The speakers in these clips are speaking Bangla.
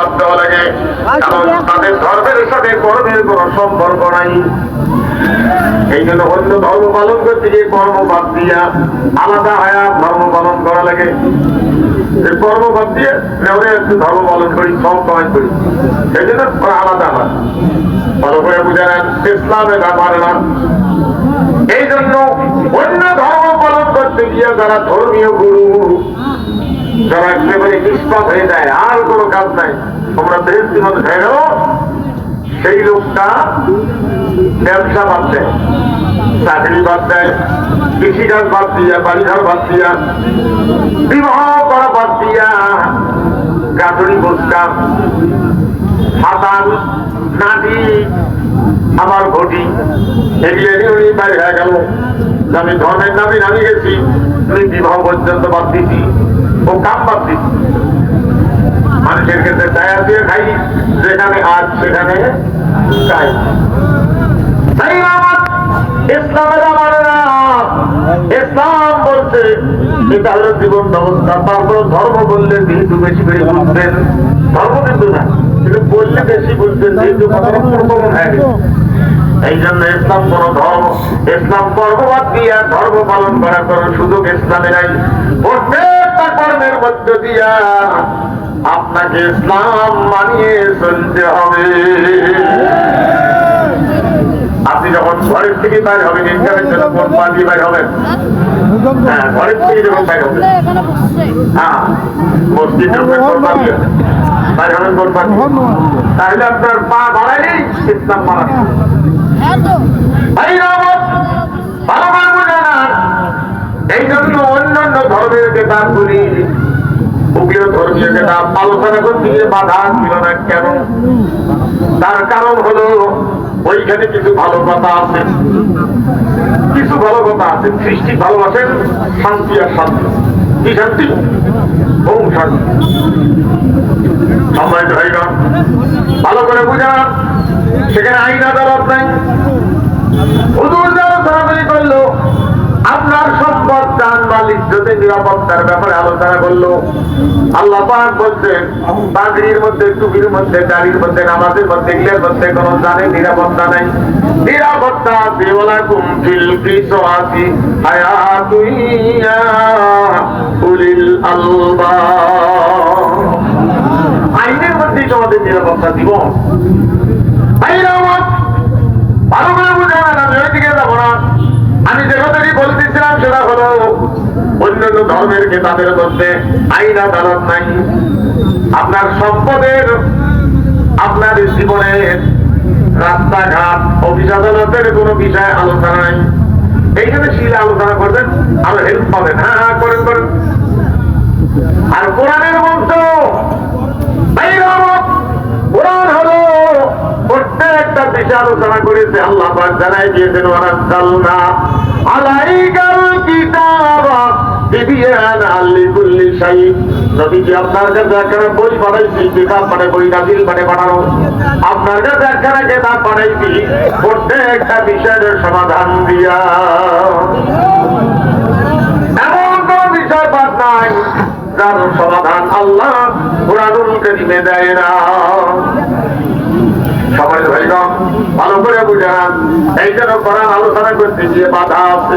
বাদ দেওয়া লাগে, কারণ তাদের ধর্মের সাথে কর্মের কোন সম্পর্ক নাই। এই জন্য অন্য ধর্ম পালন করতে গিয়ে কর্ম বাদ দিয়া আলাদা হায়াত ধর্ম পালন করা লাগে। কর্ম বাদ দিয়ে একটু ধর্ম পালন করি, সব কামাই করি, সেই জন্য আলাদা হয়। ভালো করে বুঝে নেন, ইসলামে ব্যাপার না। এই জন্য অন্য ধর্ম পালন করতে গিয়ে যারা ধর্মীয় গুরু, যারা একেবারে নিষ্পাপ হয়ে যায়, আর কোনো কাজ নাই, তোমরা বেহেশতের মধ্যে হয়ে গেল, সেই লোকটা ব্যবসা বাদ দেয়, চাকরি বাদ দেয়, কৃষিকাজ বাদ দিয়া, বাড়িঘর বাদ দিয়া, বিবাহ করা বাদ দিয়া, গাছড়ি বস্তা, হাতান, নাটি, আমার ঘটি, এগুলো উনি বাইরে হয়ে গেল। আমি ধর্মের নামে নামি গেছি, তুমি বিবাহ পর্যন্ত বাদ দিছি, ও কাম বাদ দিছি। মানুষের ক্ষেত্রে দায়া দিয়ে খাই, যেখানে আজ সেখানে চাই। ইসলামের আমার ইসলাম বলছে এটা হলো জীবন ব্যবস্থা। তারপর ধর্ম বললে যেহেতু বেশি করে বুঝবেন, ধর্ম কিন্তু না, কিন্তু বললে বেশি বুঝবেন, যেহেতু কথাটা প্রকরণ হয়ে গেছে। এই জন্য ইসলাম কোন ধর্ম, ইসলাম কর্মবাদ দিয়া ধর্ম পালন করার কোন সুযোগ ইসলামে নাই। প্রত্যেকটা কর্মের মধ্য দিয়া আপনাকে ইসলাম মানিয়ে চলতে হবে। আপনি যখন ঘরের থেকে বাইর হবেন, ইনকামের জন্য কোন পার্টি বাইর হবেন? হ্যাঁ, ঘরের থেকে যখন বাইর হবেন, হ্যাঁ, মসজিদ বাইর হবেন কোন পার্টি? তাহলে আপনার পা বাড়াইলেই ইসলাম মানা। এই জন্য অন্যান্য ধর্মের কেতাবগুলি, উগ্র ধর্মীয় কেতাব আলোচনা করতে গিয়ে বাধা ছিল না কেন? তার কারণ হলো ওইখানে কিছু ভালো কথা আছে, কিছু ভালো কথা আছে। সৃষ্টি ভালোবাসেন শান্তি আর শান্তি। কি শান্তি? ওম শান্তি। সম্মানিত ভাইগণ, ভালো করে বুঝান, সেখানে আইন আদালত নাই। হুজুর যারা সরাসরি করলো আপনার সম্পদ, জান মাল, ইজ্জতের নিরাপত্তার ব্যাপারে আলোচনা করলো। আল্লাহ পাক বলছেন, পাগড়ির মধ্যে, টুপির মধ্যে, দাড়ির মধ্যে, নামাজের মধ্যে, এগুলোর মধ্যে কোনো জানের নিরাপত্তা নাই। নিরাপত্তা দেওয়ালাকুম ফিল কিসাসি হায়াতুন ইয়া উলিল আলবাব। আইনের মধ্যে তোমাদের নিরাপত্তা দিব। ভালো করে বুঝাবেন, আমি ওইদিকে যাবো না। আমি যে কথাটি বলতেছিলাম সেটা হলো অন্যান্য ধর্মের কেতাবের মধ্যে আইন আদালত নাই। আপনার সম্পদের, আপনার জীবনের রাস্তাঘাট, অফিস আদালতের কোনো বিষয়ে আলোচনা নাই। এইখানে শিলে আলোচনা করবেন, আরো হেল্প পাবেন। হ্যাঁ হ্যাঁ, করেন করেন। আর কোরআনের মন্ত্র, কোরআন হলো প্রত্যেকটা বিষয়ে আলোচনা করেছে। আল্লাহ পাক জানাই দিয়েছেন, ওয়ানাজ্জালনা আলাইকাল কিতাবা বিবিয়ানাল লিকুল্লি শাই। নবীজি আপনার কাছে একখানা বই পাঠাইছি, কিতাব মানে বই নাজিল মানে পাঠানো। আপনার কাছে একখানা কিতাব পাঠাইছি প্রত্যেকটা বিষয়ের সমাধান দিয়া। এমন কোন বিষয় বাদ নাই যার সমাধান আল্লাহ কুরআনুল কারীমে দেয় না। সবাই ভাইগণ, ভালো করে বুঝান। এই জন্য কোরআন আলোচনা করতে গিয়ে বাধা আছে।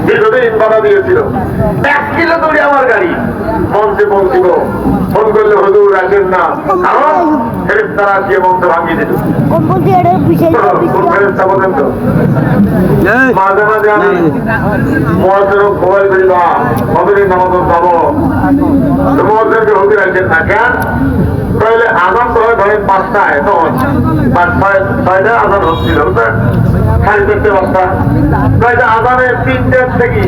দীর্ঘদিন বাধা দিয়েছিল। 1 কিলো দূরে আমার গাড়ি, মঞ্চে পৌঁছিল, ফোন করলে হুজুর আসেন না, কারণ ফেরেশতারা আসিয়ে মঞ্চ ভাঙিয়ে দিল। ফেরেশতা বলেন তো, মাঝে মাঝে আমি মুয়াজ্জিন মোবাইল করিবা, কতদিন নামাজ পাবো, মুয়াজ্জিনকে হুজুর আসেন না কেন? তাহলে আজান তো হয় ধরেন 5টায়, তখন 5-6টা আজান হচ্ছিল, 4:30 তাহলে আজানের 3টার থেকে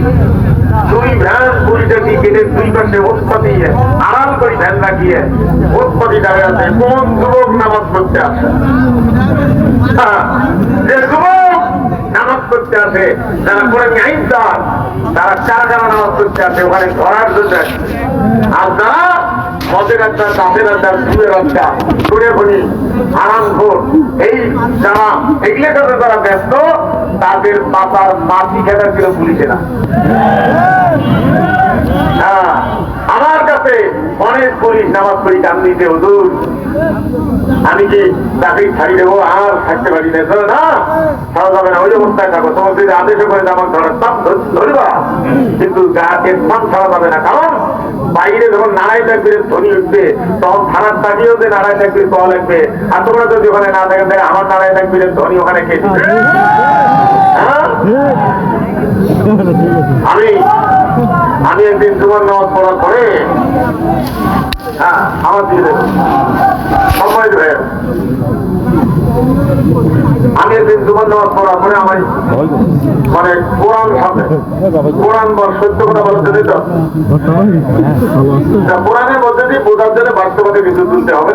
2 ভ্যান পুলিশে টিকিটের 2 পাশে ওৎপাতি আড়াল করে ভ্যান রাখিয়ে ওৎপাতি দাঁড়িয়ে আছে। কোন যুবক নামাজ পড়তে আসে? যে যুবক নামাজ পড়তে আসে, যারা করে আইনদার, তারা কারা নামাজ পড়তে আসে ওখানে ধরার জন্য। আর যারা মদের আড্ডা, চাষের আড্ডা, সুরের আড্ডা, সুরে ফনি, আরাম ভোর, এই যারা এগুলোর কাছে যারা ব্যস্ত, তাদের পাতার মাটি খেটা ছিল পুলিশে না। আমার কাছে অনেক পুলিশ নামাজ পড়ি কান্দিতে, হুজুর আমি কি চাকরি ছাড়ি দেবো আর থাকতে পারি না? না, ছাড়া যাবে না, ওই অবস্থায় থাকো। তোমার যদি আদেশে করে আমার ধরার তাপ ধরবা, কিন্তু মান ছাড়া যাবে না। কারণ বাইরে যখন নারায় চাকরির ধ্বনি উঠবে, তখন থানার চাকরিও যে নারায় চাকরির পাওয়া লাগবে। আর তোমরা যদি ওখানে না থাকেন, দেখে আমার নারায় চাকরির ধ্বনি ওখানে কে দিবে? আমি একদিন জুমার নামাজ পড়ার পরে আমার দিয়ে দেব সময় দেবে। আমি একদিন জুমার নামাজ পড়ার পরে আমার মানে কোরআন সামনে কোরআন সত্য কথা বলার জন্য তো কোরআনের মধ্যে দিয়ে বোঝার জন্য বাস্তবতা কিছু তুলতে হবে।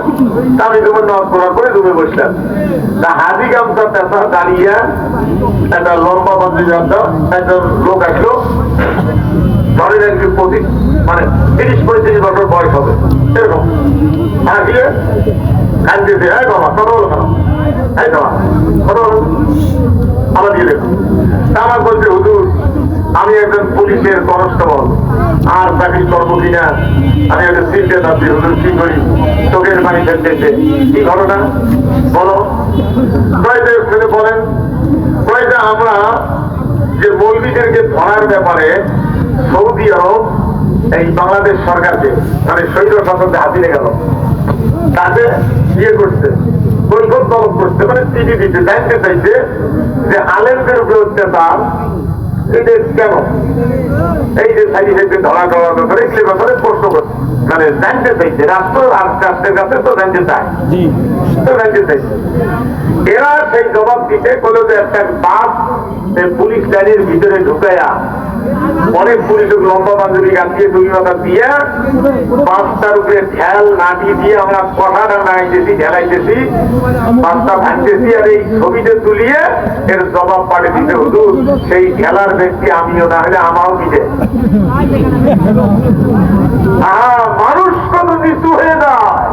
তা আমি জুমার নামাজ পড়ার পরে রুমে বসলাম। তা হাজি গামছা পেশা দাঁড়িয়ে একটা লম্বা বন্ধু একজন লোক আসলো, ধরেন একজন মানে 30-35 বছর বয়স হবে এরকম। আসলে কান্দিতে বাবা কথা বলো কেন, বাবা কথা বলো, আমার দিয়ে দেখো। তা আমার বলছে, হুজুর আমি একজন পুলিশের কনস্টেবল, আর চাকরি করবো কিনা আমি একটা চিন্তা ভাবছি। হুজুর কি করি, চোখের পানি ফেলতেছে। কি ঘটনা বলো? বলেন কয়েকটা আমরা যে মৌলবীদেরকে ধরার ব্যাপারে সৌদি আরব এই বাংলাদেশ সরকারকে মানে শহীদ শাসনকে হাতিয়ে গেল, তাকে ইয়ে করছে, কৈফত তলব করছে, মানে চিঠি দিতে জানতে চাইছে যে আলেমদের উপরে অত্যাচার এটা কেন, এই যে সাইডে ধরা ধরার ব্যাপারে এগুলো ব্যাপারে প্রশ্ন করছে, মানে জানতে চাইছে। রাষ্ট্র আর রাষ্ট্রের কাছে তো জানতে চায়, তো জানতে চাইছে। এরা সেই জবাব দিতে বলল যে একটা বাস পুলিশ লাইনের ভিতরে ঢুকাইয়া অনেক পুলিশ লম্বা বান্ধবী গাছিয়ে দুই মাথা দিয়ে বাসটার উপরে ঠেল নাটি দিয়ে আমরা কথাটা নাইতেছি, ঢেলাইতেছি, বাসটা ভাঙতেছি, আর এই ছবিতে তুলিয়ে এর জবাব পাঠিয়ে দিতে হতো। সেই খেলার ব্যক্তি আমিও, না হলে আমারও দিতে। মানুষ কত নিচু হয়ে যায়,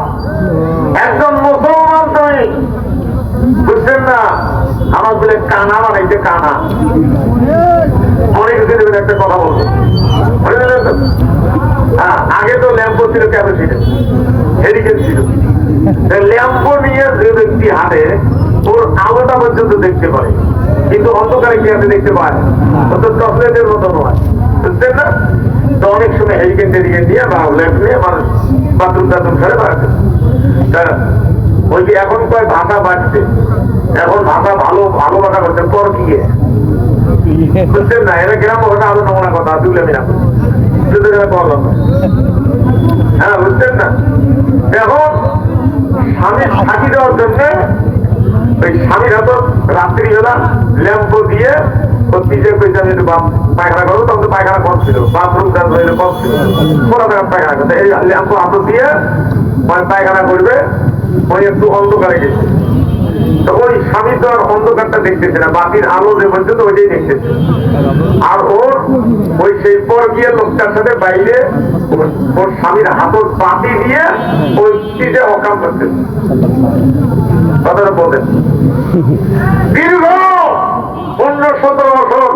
একজন মুসলমান নয়, বুঝছেন না? আমার বলে কানা বানাইছে, কানা। অনেক দিন একটা কথা বলবো, আগে তো ল্যাম্পো ছিল, ক্যাপাসিটি হেরিকেন ছিল। ল্যাম্পো নিয়ে যে ব্যক্তি হাতে ওর আলোটা পর্যন্ত দেখতে পারে, কিন্তু অন্ধকারে কি হাতে দেখতে পায়, তো চকলেটের মতো নয়, বুঝছেন না? তো অনেক সময় হেরিকেন টেরিকেন নিয়ে বা ল্যাম্প নিয়ে মানুষ বাথরুম টাথরুম ছেড়ে বেড়াচ্ছে। ওই যে এখন কয় ভাষা বাড়ছে, এখন ভাষা ভালো ভালো ভাষা করছে পর গিয়ে, বুঝছেন না? এরা গ্রাম ভাষা আরো নমুনা কথা দুলামি না শুধু বললাম। হ্যাঁ, বুঝছেন না? এখন স্বামীর ফাঁকি দেওয়ার জন্য ওই স্বামীর হাত রাত্রিবেলা ল্যাম্পো দিয়ে পায়খানা করবো, তখন তো পায়খানা কম ছিল, বাথরুম কম ছিল, পায়খানা করতে এই ল্যাম্পো হাত দিয়ে পায়খানা করবে। ওই একটু অন্ধকারে গেছে, তো ওই স্বামী তো আর অন্ধকারটা দেখতেছে না, বাতির আলো যে পর্যন্ত ওইটাই দেখতেছে। আর ওর ওই সেই পর গিয়ে লোকটার সাথে বাইরে ওর স্বামীর হাতর বাতি দিয়ে ওই চিজে অকাম করতেছে। কথাটা বলেন, দীর্ঘ 15-17 বছর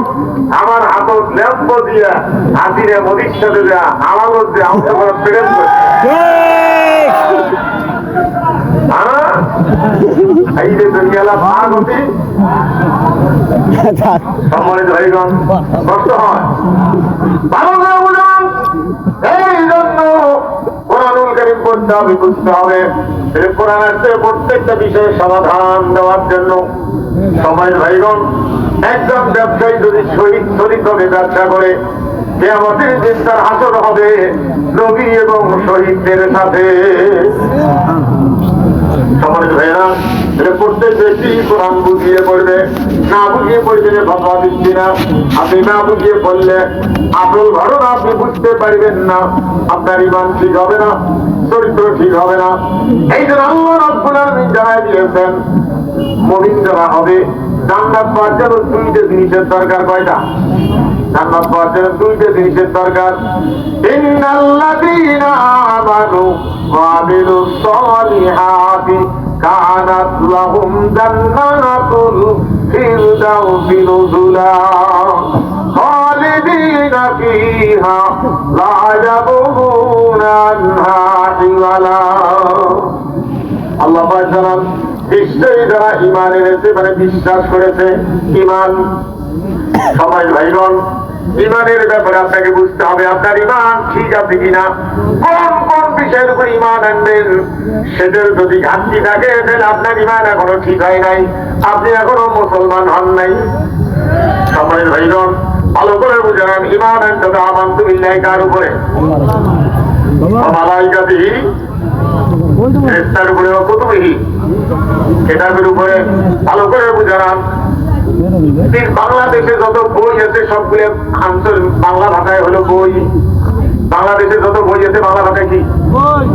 আমার হাতর ল্যাম্প দিয়া হাতিরে মোদির সাথে দেওয়া আমারও যে আমার প্রেম করছে। এই যে দুনিয়ালা ভাগ হতে সম্মানিত হইগণ কষ্ট হয়, ভালো করে বুঝুন। এই জন্য কোরআনুল কারীম পড়তে হবে, বুঝতে হবে। কোরআন আসছে প্রত্যেকটা বিষয়ে সমাধান দেওয়ার জন্য। সম্মানিত ভাইগণ, একজন ব্যবসায়ী যদি শহীদভাবে ব্যবসা করে, কিয়ামতের দিন তার হাসর হবে নবী এবং শহীদদের সাথে। সম্মানিত ভাইরা, প্রত্যেক ব্যক্তি কোরআন বুঝিয়ে পড়বে, না বুঝিয়ে পড়বে ভাবা দিচ্ছি না। আপনি না বুঝিয়ে পড়লে আসল ঘটনা আপনি বুঝতে পারবেন না, আপনার ঈমান ঠিক হবে না, চরিত্র ঠিক হবে না। এই জন্য আল্লাহ রাব্বুল আলামিন জানাই দিয়েছেন, মুমিন যারা হবে জান্নাত পাওয়ার জন্য 2টা জিনিসের দরকার। কয়টা? জান্নাত পাওয়ার জন্য 2টা জিনিসের দরকার। ইন্নাল্লাযীনা আমানু ওয়া আমিলুস সালিহাতি কানাত লাহুম জান্নাতুল ফিরদাউসি নুজুলা খালিদিনা ফিহা লা ইয়াবগুনা আনহা হিওয়ালা। আল্লাহ পাক নিশ্চয়ই যারা ঈমান এনেছে মানে বিশ্বাস করেছে। ঈমান সবাই ভাইগণ, ঈমানের ব্যাপারে আপনাকে বুঝতে হবে আপনার ঈমান ঠিক আছে কিনা, কোন কোন বিষয়ের উপর ঈমান আনবেন। সেটার যদি ঘাটতি থাকে তাহলে আপনার ঈমান এখনো ঠিক হয় নাই, আপনি এখনো মুসলমান হন নাই। সবাই ভাইগণ ভালো করে বুঝান, ঈমান আনতে হবে আমানতু বিল্লাহি কার উপরে? মালাইকাতিহি, ফেরেশতার উপরে, কুতুবিহি, কিতাবের উপরে। ভালো করে বুঝান। বাংলাদেশে যত বই আছে সবগুলো আঞ্চলিক বাংলা ভাষায় হলো বই। বাংলাদেশে যত বই আছে বাংলা ভাষায় কি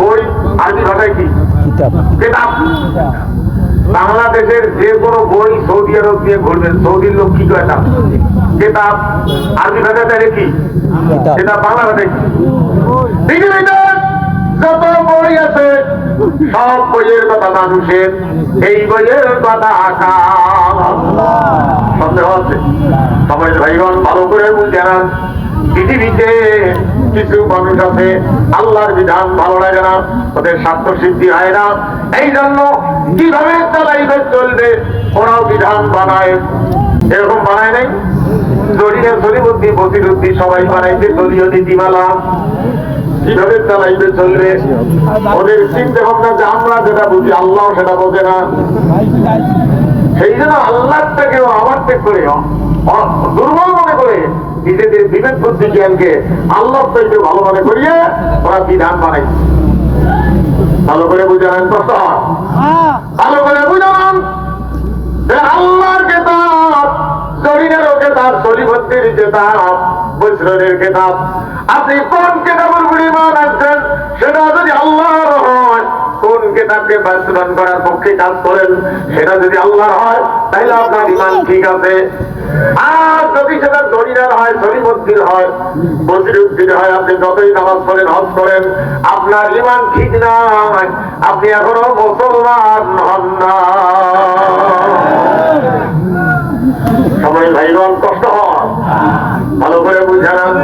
বই, আরবি ভাষায় কি কিতাব। বাংলাদেশের যে কোনো বই সৌদি আরব দিয়ে ঘুরবেন, সৌদির লোক কি কয় কিতাব, আরবি ভাষায় তাহলে কি কিতাব, বাংলা ভাষায় কি। পৃথিবীতে যত বই আছে সব বইয়ের কথা মানুষের, এই বইয়ের কথা আঁকা। সন্দেহ আছে? সবাই ভাইগণ ভালো করে বুঝেন, পৃথিবীতে কিছু মানুষ আছে আল্লাহর বিধান ভালো লাগে না, ওদের স্বার্থ সিদ্ধি হয় না, এই জন্য কিভাবে চালাইবে চলবে ওরাও বিধান বানায়। এরকম বানায় নাই? জরিনের সলিমুদ্দি, বসিরুদ্দি সবাই বানাইছে দলীয় নীতিমালা, কিভাবে চালাইবে চলবে। ওদের চিন্তা ভাবনা যে আমরা যেটা বুঝি আল্লাহ সেটা বোঝে না, সেই জন্য আল্লাহটাকেও আমার ত্যাগ করে দুর্বল মনে করে নিজেদের বিবেক বুদ্ধি জ্ঞানকে আল্লাহ থেকে ভালো মনে করিয়ে ওরা বিধান বানাইছে। ভালো করে বুঝান, প্রশ্ন ভালো করে বুঝান যে আল্লাহর কিতাব, জরিনেরও কিতাব, সলিমুদ্দির কিতাব, বসরের কিতাব, আপনি কোন কিতাবের উপর ঈমান আনছেন সেটা যদি আল্লাহর হয়, কোন কিতাবকে বাস্তবায়ন করার পক্ষে কাজ করেন সেটা যদি আল্লাহর হয় তাহলে আপনার ঈমান ঠিক আছে। আর যদি সেটা জরিনার হয়, সলিমুদ্দির হয়, বসিরুদ্দির হয়, আপনি যতই নামাজ পড়েন, হজ করেন, আপনার ঈমান ঠিক নয়, আপনি এখনো মুসলমান হন না। সবাই ভাইগণ কষ্ট হয়, ভালো করে বুঝান।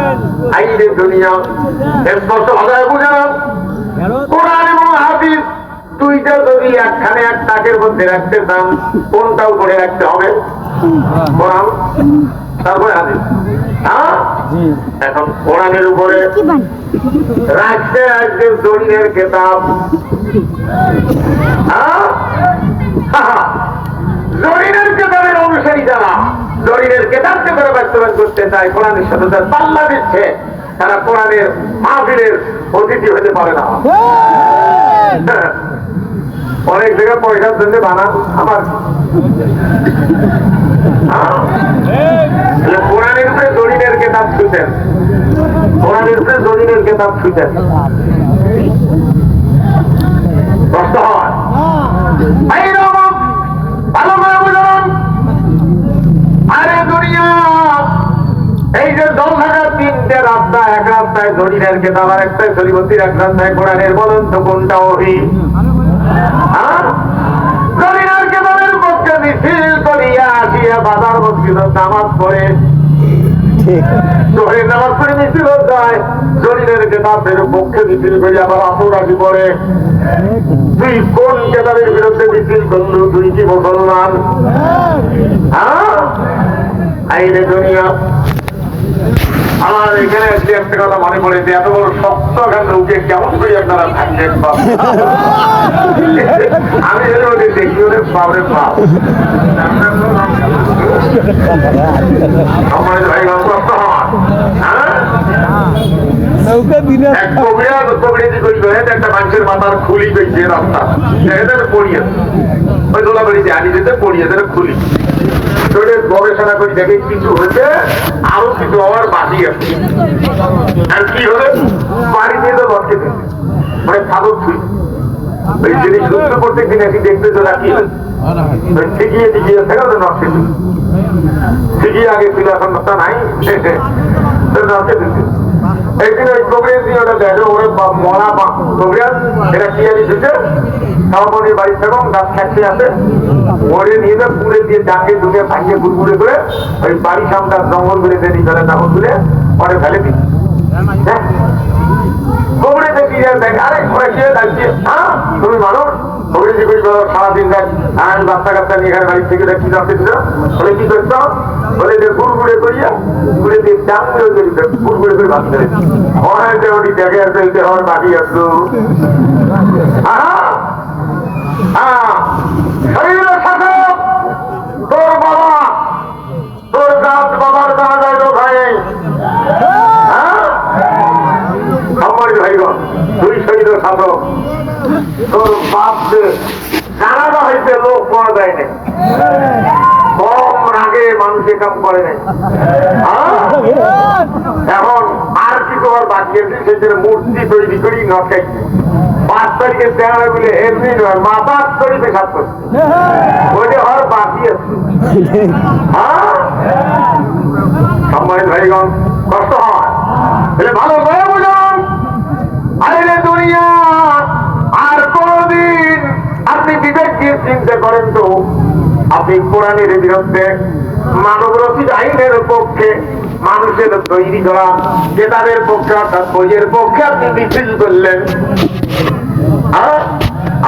আইনে দুনিয়া স্পষ্ট ভাষায় বুঝান। কোরআন এবং হাদিস দুইটা যদি একখানে এক তাকের মধ্যে রাখতে চান, কোনটা উপরে রাখতে হবে? কোরআন, তারপরে হাদিস। এখন কোরআনের উপরে রাখতে রাখতে জরিনের কিতাব, জরিনের কিতাবের অনুসারী যারা জরিনের কিতাবকে করে বাস্তবায়ন করতে চায়, কোরআনের সাথে পাল্লা দিচ্ছে, তারা কোরআনের মাহফিলের অতিথি হতে পারে না। অনেক জায়গায় পয়সার জন্য বানান আমার কোরআনের উপরে জরিনের কিতাব ছুটেন, কোরআনের উপরে জরিনের কিতাব ছুটেন। কষ্ট হয় ভালো করে বুঝলাম। আরে দুনিয়া এই যে দল থাকার তিনটে রাস্তা, এক রাস্তায় জরিনের কিতাব, আর একটাই সলিমুদ্দির, এক রাস্তায় কোরআনের। বলুন তো কোনটা ওহি? জরিনের কিতাবের পক্ষে মিছিল করিয়া আসিয়া বাজার মসজিদ নামাজ পড়ে, জোহরের নামাজ পড়ে মিছিল যায়, জরিনের কিতাবের পক্ষে মিছিল করে আবার আসর আসি পড়ে। তুই কোন কিতাবের বিরুদ্ধে মিছিল করলো? তুই কি মুসলমান? আইনে দুনিয়া। আমার এখানে এসে একটা কথা মনে পড়েছে, এত বড় শক্ত এখান লোকে কেমন করে আপনারা থাকলেন? আমি দেখি ওদের বাবরে বাপ আমার ভাই কষ্ট হয়। একটা মানুষের মাথার খুলি পেয়েছে রাস্তা পড়িয়ে, ওই দোলা বেড়িতে আনি যেতে পড়িয়ে খুলি গবেষণা করে দেখে কিছু হয়েছে, আরো কিছু হওয়ার বাকি আছে। আর কি হলে বাড়িতে তো লটকে দিচ্ছে, মানে ফাদর ছুঁই ওই জিনিস যুদ্ধ করতে কিনে কি দেখতে তো রাখি শিখিয়ে শিখিয়ে থেকে তো নষ্ট শিখিয়ে আগে ছিল, এখন নষ্ট নাই নষ্ট দিচ্ছে। একদিন ওই কবিরাজ দিয়ে ওটা দেখো, ওরা মরা কবিরাজ এটা কি আনি দিচ্ছে, সর্বনির বাড়ি থেকে গাছ খাচ্ছে আছে, ওরে নিয়ে যায় পুড়ে দিয়ে ডাকে ঢুকে ভাঙিয়ে গুড়গুড়ে করে ওই বাড়ি সামনে জঙ্গল করে দেরি করে তখন তুলে পরে ফেলে দিচ্ছে। কবিরাজে কি দেখে, আরে ওরা কি ডাকছে, হ্যাঁ তুমি মানুষ অভিযোগ করি বলো সারাদিন আর বাচ্চা কাচ্চা নিয়ে এখানে বাড়ি থেকে কি যাচ্ছিল বলে কি করতো বলে যে গুড়গুড়ে করিয়া গুড়ে দিয়ে চাপ করে গুড়গুড়ে করে বাচ্চা অনেক ওটি দেখে আসতে হওয়ার বাকি আসলো শরীরের সাথে তোর বাবা তোর গাছ বাবার জানা যায় ভাই সম্মানিত ভাইগণ দুই শহীদ শাসক তোর বাপকে জানানো হয়েছে লোক পাওয়া যায় না কম রাগে মানুষে কাম করে নাই এখন আর কি তোমার বাকি আছে সেদিন মূর্তি তৈরি করি নখাই 5 তারিখে দেওয়া বলে এমনি নয় মাথার তৈরি পেশাব করছে ওইটা হওয়ার বাকি আছে সম্মানিত ভাইগণ কষ্ট হয় ভালো করে বুঝলাম আরে দুনিয়া আর কোনদিন আপনি বিবেক দিয়ে চিন্তা করেন তো আপনি কোরআনের বিরুদ্ধে মানব রচিত আইনের পক্ষে মানুষের তৈরি করা কেতাবের পক্ষে অর্থাৎ বইয়ের পক্ষে আপনি মিছিল করলেন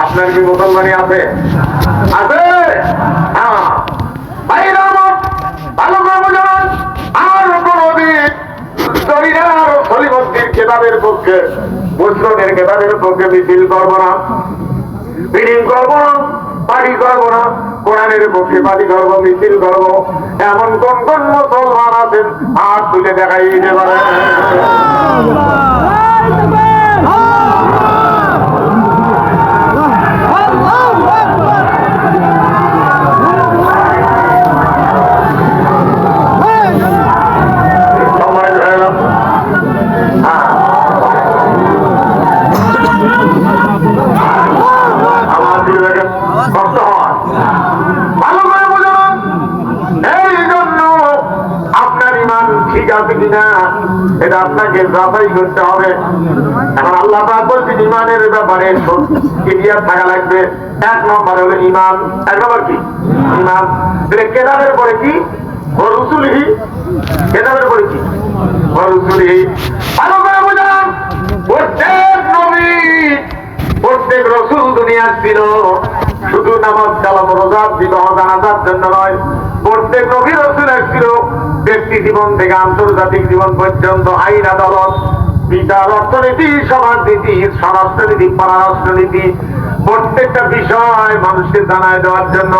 আপনার কি মুসলমানি আছে আছে ভালো করে বুঝান আর কোনদিন সলিমদ্দির কেতাবের পক্ষে মুসলিমের কেতাবের পক্ষে মিছিল করবো না মিটিং করবো না পার্টি করবো না কোরআনের পক্ষে পার্টি করবো মিছিল করবো এমন কোন কোন মুসলমান আছেন হাত তুলে দেখাই দিতে পারে এটা আপনাকে যাচাই করতে হবে এখন আল্লাহ পাক বলছেন ইমানের ব্যাপারে ক্লিয়ার থাকা লাগবে 1 নম্বর হলো ইমান 1 নম্বর কি ইমান কেতাবের পরে কি রসুলহি কেতাবের পরে কি রসুলহি ভালো করে বুঝলাম প্রত্যেক নবী প্রত্যেক রসুল দুনিয়া ছিল শুধু নামাজ কালাম রোজা বিবাহ জানাজার জন্য নয় প্রত্যেক নবী রসুল ছিল ব্যক্তি জীবন থেকে আন্তর্জাতিক জীবন পর্যন্ত আইন আদালত বিচার অর্থনীতি সমাজনীতি স্বরাষ্ট্রনীতি পররাষ্ট্রনীতি প্রত্যেকটা বিষয় মানুষকে জানায় দেওয়ার জন্য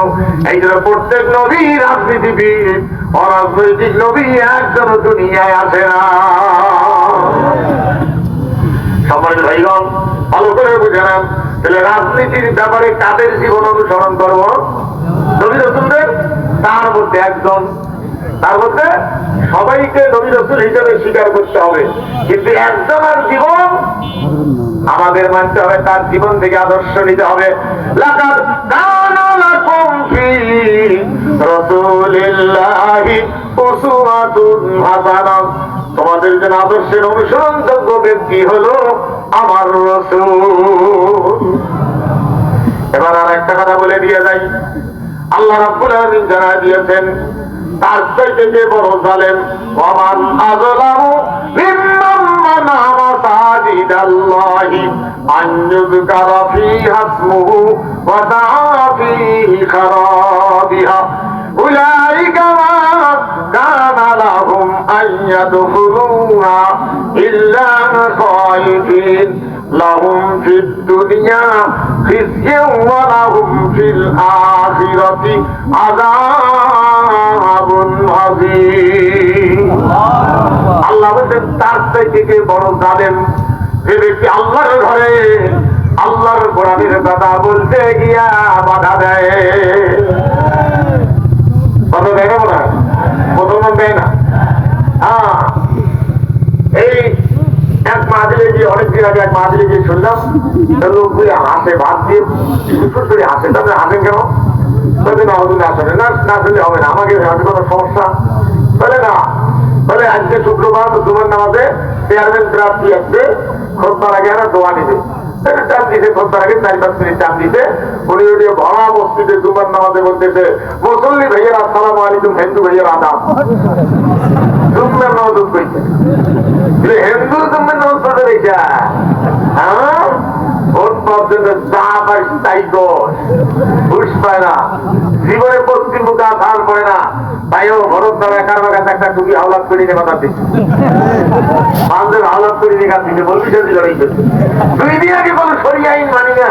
এই জন্য প্রত্যেক নবী রাজনীতিবিদ অরাজনৈতিক নবী একজন দুনিয়ায় আসে না সম্মানিত ভাইগণ ভালো করে বুঝে নেন তাহলে রাজনীতির ব্যাপারে কাদের জীবন অনুসরণ করবো নবী রাসূলদের তার মধ্যে একজন তার মধ্যে সবাইকে নবী রাসূল হিসেবে স্বীকার করতে হবে কিন্তু একজনের জীবন আমাদের মানতে হবে তার জীবন থেকে আদর্শ নিতে হবে লাকাদ কানা লাকুম ফি রাসূলিল্লাহি উসওয়াতুন হাসানাহ তোমাদের জন্য আদর্শের অনুসরণযোগ্য ব্যক্তি হলো আমার রাসূল এবার আর একটা কথা বলে দিয়ে যাই আল্লাহ রাব্বুল আলামিন জানা দিয়েছেন তার চাইতে যে বড় জালেম ওয়ামান আযলামু মিম্মান মানা মাসাজিদাল্লাহি আন ইউযকারা ফীহা ইসমুহু ওয়া সাআ ফীহি খারাবিহা উলাইকা মা কানা লাহুম আন ইয়াদখুলুহা ইল্লা খায়ফিন লাহুম ফিদ দুনিয়া খিজয়ুন ওয়া লাহুম ফিল আখিরাতি আযাবুন আযীম আল্লাহ বলেন তার থেকে বড় জালেম যে ব্যক্তি আল্লাহর ঘরে আল্লাহর কোরআনের কথা বলতে গিয়া বাধা দেয় বাধা দেয় না মুসলমান দেয় না এই এক মাহফিলে গিয়ে অনেকদিন আগে এক মাহফিলে গিয়ে শুনলাম লোকগুলি হাসে ভাত দিয়ে সুর করে হাসে তাদের হাসেন কেন বলে না ওগুলো আসলে না না শুনলে হবে না আমাকে হাতে কোনো সমস্যা বলে না বলে আজকে শুক্রবার জুমার নামাজে চেয়ারম্যান প্রার্থী আসবে খোদবার আগে না দোয়া নিবে চাপ দিতে খোদবার আগে 4-5 মিনিট চাপ দিতে উনি উনি ভরা মসজিদে জুমার নামাজে বলতেছে মুসল্লি ভাইয়ের আসসালামু আলাইকুম হিন্দু ভাইয়ের আদাব জুম্মার নামাজ কইছে হিন্দু জুম্মার নামাজ পড়ে রেখা হ্যাঁ ওর পর্যন্ত যা পাইছে তাই দোষ, ঘুষ পায় না, জীবনে পশ্চিম মুখে আধার করে না, তাইও ভরত দ্বারা কারোর কাছে একটা টুপি হাওলাত করে নিয়ে কথা দিচ্ছে, মানুষের হাওলাত করে নিয়ে কাজ দিচ্ছে, বলবি সে লড়াই করছে। দুই দিয়ে আগে কোনো সরি আইন মানি না,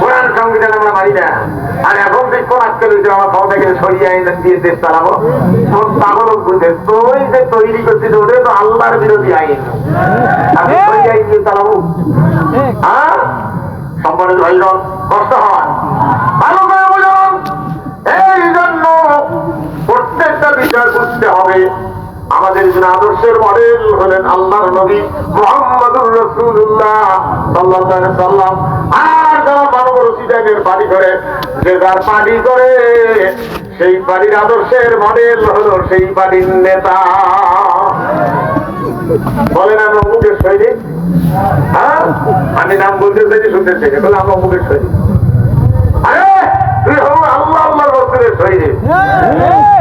কোরআন সংবিধান আমরা মানি না, আর এখন দেখ কোন আজকে রয়েছে আমার ক্ষমতা গেলে সরি আইন দিয়ে দেশ চালাবো, তোর পাগল বুঝে তুই যে তৈরি করছিস ওটা তো আল্লাহর বিরোধী আইন, আমি সরি আইন দিয়ে চালাবো। হ্যাঁ, সম্মানিত ভাইগণ, কষ্ট হয়, ভালো করে বুঝুন। এই জন্য প্রত্যেকটা বিষয় বুঝতে হবে। আমাদের জন্য আদর্শের মডেল হলেন আল্লাহর নবী মুহাম্মদুর রাসূলুল্লাহ সাল্লাল্লাহু আলাইহি সাল্লাম। আর যারা মানব রশিদের পার্টি করে, যে যার পার্টি করে সেই পার্টির আদর্শের মডেল হলো সেই পার্টির নেতা। বলেন আমরা অমুকের সৈনিক, হ্যাঁ আমি নাম বলতে চাইছি, শুনতে চাই বলে আমরা অমুকের সৈনিক। আরে তুই হল আল্লাহ আল্লাহর রসুলের সৈনিক,